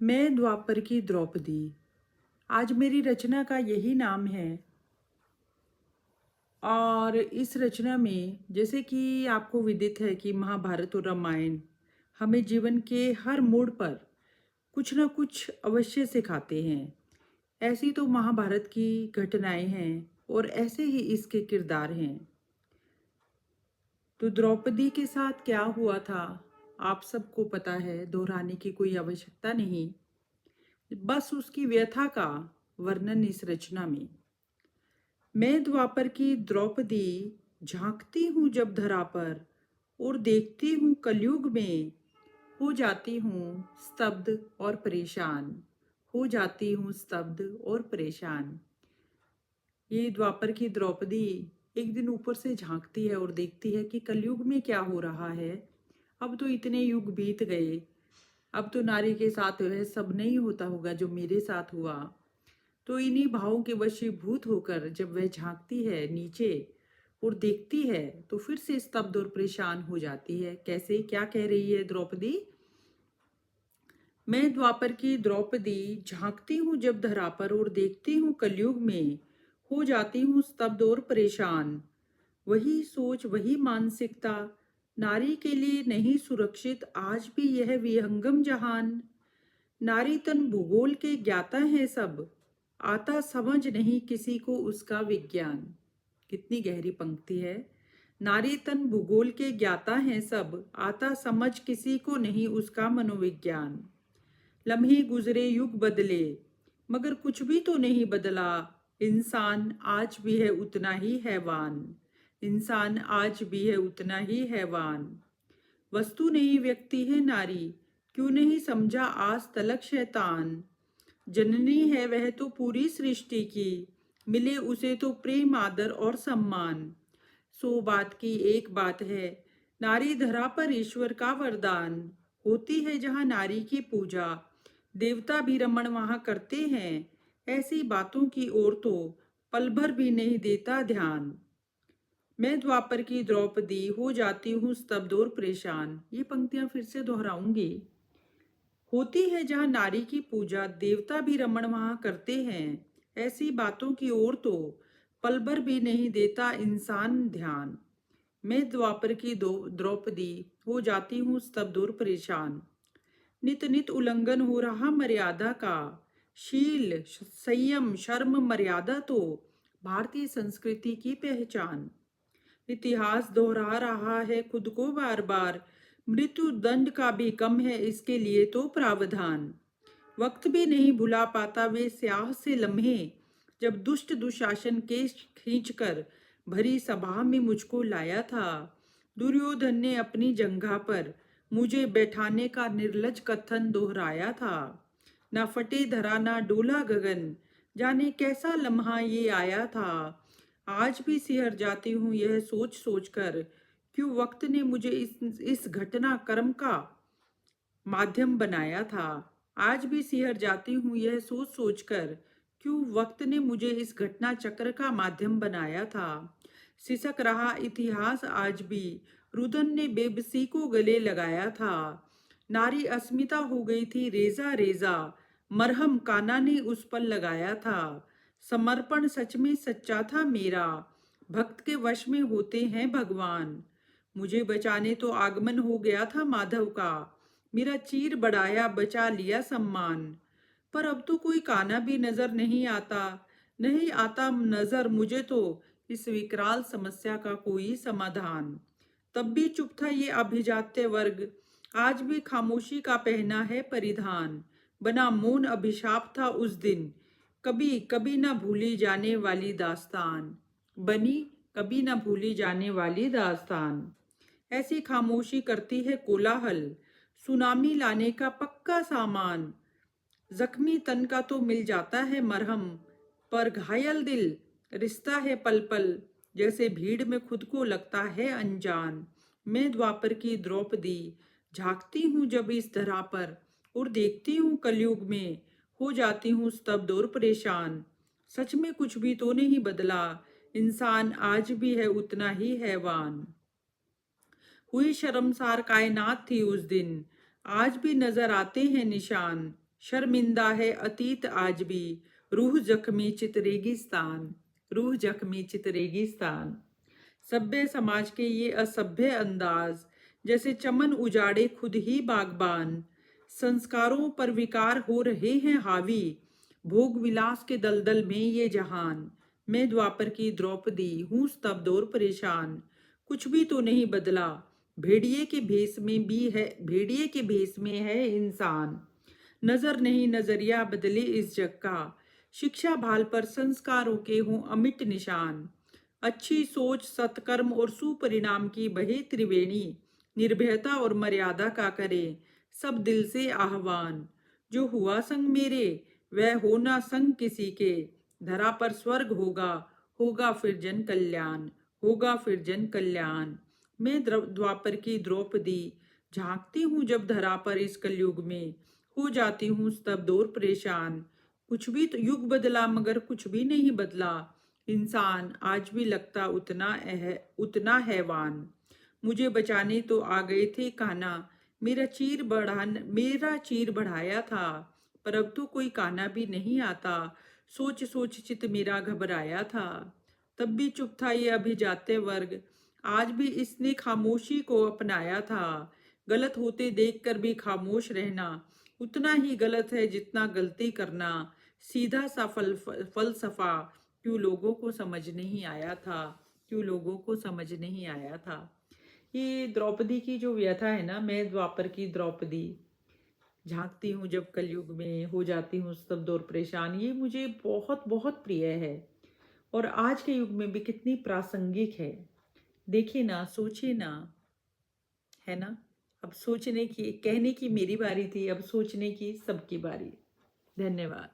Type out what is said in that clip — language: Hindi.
मैं द्वापर की द्रौपदी। आज मेरी रचना का यही नाम है। और इस रचना में जैसे कि आपको विदित है कि महाभारत और रामायण हमें जीवन के हर मोड़ पर कुछ ना कुछ अवश्य सिखाते हैं। ऐसी तो महाभारत की घटनाएं हैं और ऐसे ही इसके किरदार हैं। तो द्रौपदी के साथ क्या हुआ था आप सबको पता है, दोहराने की कोई आवश्यकता नहीं। बस उसकी व्यथा का वर्णन इस रचना में। मैं द्वापर की द्रौपदी झांकती हूँ जब धरा पर और देखती हूँ कलयुग में, हो जाती हूँ स्तब्ध और परेशान। हो जाती हूँ स्तब्ध और परेशान। ये द्वापर की द्रौपदी एक दिन ऊपर से झांकती है और देखती है कि कलयुग में क्या हो रहा है। अब तो इतने युग बीत गए, अब तो नारी के साथ वह सब नहीं होता होगा जो मेरे साथ हुआ। तो इन्हीं भावों के वशीभूत होकर जब वह झांकती है नीचे और देखती है तो फिर से स्तब्ध और परेशान हो जाती है। कैसे, क्या कह रही है द्रौपदी? मैं द्वापर की द्रौपदी झांकती हूँ जब धरा पर और देखती हूँ कलयुग में, हो जाती हूँ स्तब्ध और परेशान। वही सोच, वही मानसिकता, नारी के लिए नहीं सुरक्षित आज भी यह विहंगम जहान। नारी तन भूगोल के ज्ञाता है सब, आता समझ नहीं किसी को उसका विज्ञान। कितनी गहरी पंक्ति है। नारी तन भूगोल के ज्ञाता है सब, आता समझ किसी को नहीं उसका मनोविज्ञान। लम्हे गुजरे युग बदले, मगर कुछ भी तो नहीं बदला। इंसान आज भी है उतना ही हैवान। इंसान आज भी है उतना ही हैवान। वस्तु नहीं व्यक्ति है नारी, क्यों नहीं समझा आज तलक शैतान। जननी है वह तो पूरी सृष्टि की, मिले उसे तो प्रेम आदर और सम्मान। सो बात की एक बात है, नारी धरा पर ईश्वर का वरदान। होती है जहाँ नारी की पूजा, देवता भी रमण वहाँ करते हैं। ऐसी बातों की ओर तो पल भर भी नहीं देता ध्यान। मैं द्वापर की द्रौपदी हो जाती हूँ स्तब्ध और परेशान। ये पंक्तियां फिर से दोहराऊंगी। होती है जहाँ नारी की पूजा, देवता भी रमण वहाँ करते हैं। ऐसी बातों की ओर तो पल भर भी नहीं देता इंसान ध्यान। मैं द्वापर की दो द्रौपदी हो जाती हूँ स्तब्ध और परेशान। नित नित उल्लंघन हो रहा मर्यादा का। शील संयम शर्म मर्यादा तो भारतीय संस्कृति की पहचान। इतिहास दोहरा रहा है खुद को बार बार, मृत्यु दंड का भी कम है इसके लिए तो प्रावधान। वक्त भी नहीं भुला पाता वे स्याह से लम्हे, जब दुष्ट दुशासन केस खींचकर भरी सभा में मुझको लाया था। दुर्योधन ने अपनी जंघा पर मुझे बैठाने का निर्लज कथन दोहराया था। ना फटे धरा ना डोला गगन, जाने कैसा लम्हा ये आया था। आज भी सिहर जाती हूँ यह सोच सोच कर, क्यों वक्त ने मुझे इस घटना कर्म का माध्यम बनाया था। आज भी सिहर जाती हूँ यह सोच सोच कर, क्यों वक्त ने मुझे इस घटना चक्र का माध्यम बनाया था। सिसक रहा इतिहास आज भी, रुदन ने बेबसी को गले लगाया था। नारी अस्मिता हो गई थी रेजा रेजा, मरहम काना ने उस पर लगाया था। समर्पण सच में सच्चा था मेरा, भक्त के वश में होते हैं भगवान। मुझे बचाने तो आगमन हो गया था माधव का, मेरा चीर बढ़ाया बचा लिया सम्मान। पर अब तो कोई काना भी नजर नहीं आता, नहीं आता नजर मुझे तो इस विकराल समस्या का कोई समाधान। तब भी चुप था ये अभिजात्य वर्ग, आज भी खामोशी का पहना है परिधान। बना मौन अभिशाप था उस दिन, कभी कभी ना भूली जाने वाली दास्तान। बनी कभी ना भूली जाने वाली दास्तान। ऐसी खामोशी करती है कोलाहल, सुनामी लाने का पक्का सामान। जख्मी तन का तो मिल जाता है मरहम, पर घायल दिल रिश्ता है पल पल, जैसे भीड़ में खुद को लगता है अनजान। मैं द्वापर की द्रौपदी झांकती हूँ जब इस धरा पर और देखती हूँ कलयुग में, हो जाती हूँ स्तब्ध और परेशान। सच में कुछ भी तो नहीं बदला, इंसान आज भी है उतना ही हैवान। हुई शर्मसार कायनात थी उस दिन, आज भी नजर आते हैं निशान। शर्मिंदा है अतीत आज भी, रूह जख्मी चित रेगिस्तान, रूह जख्मी चित रेगिस्तान। सभ्य समाज के ये असभ्य अंदाज, जैसे चमन उजाड़े खुद ही बागबान। संस्कारों पर विकार हो रहे हैं हावी, भोग विलास के दलदल में ये जहान। मैं द्वापर की द्रौपदी हूँ स्तब्ध और परेशान, कुछ भी तो नहीं बदला, भेड़िए के भेष में भी है, भेड़िए के भेष में है इंसान। नजर नहीं नजरिया बदले इस जग का, शिक्षा भाल पर संस्कारों के हों अमिट निशान। अच्छी सोच सत्कर्म और सुपरिणाम की बहे त्रिवेणी, निर्भयता और मर्यादा का करे सब दिल से आह्वान। जो हुआ संग मेरे वह हो ना संग किसी के, धरा पर स्वर्ग होगा, होगा फिर जन कल्याण, होगा फिर जन कल्याण। मैं द्वापर की द्रौपदी झांकती हूँ जब धरा पर इस कलयुग में, हो जाती हूँ स्तब्ध और परेशान। कुछ भी तो युग बदला मगर कुछ भी नहीं बदला, इंसान आज भी लगता उतना हैवान। मुझे बचाने तो आ गए थे कान्हा, मेरा चीर बढ़ाया था, पर अब तो कोई कान्हा भी नहीं आता, सोच सोच चित मेरा घबराया था। तब भी चुप था ये अभिजात्य वर्ग, आज भी इसने खामोशी को अपनाया था। गलत होते देखकर भी खामोश रहना उतना ही गलत है जितना गलती करना। सीधा सा फलसफा क्यों लोगों को समझ नहीं आया था, क्यों लोगों को समझ नहीं आया था। ये द्रौपदी की जो व्यथा है ना, मैं द्वापर की द्रौपदी झांकती हूँ जब कलयुग में, हो जाती हूँ स्तब्ध और परेशान, ये मुझे बहुत बहुत प्रिय है। और आज के युग में भी कितनी प्रासंगिक है। देखिए ना, सोचिए ना, है ना। अब सोचने की, कहने की मेरी बारी थी, अब सोचने की सबकी बारी। धन्यवाद।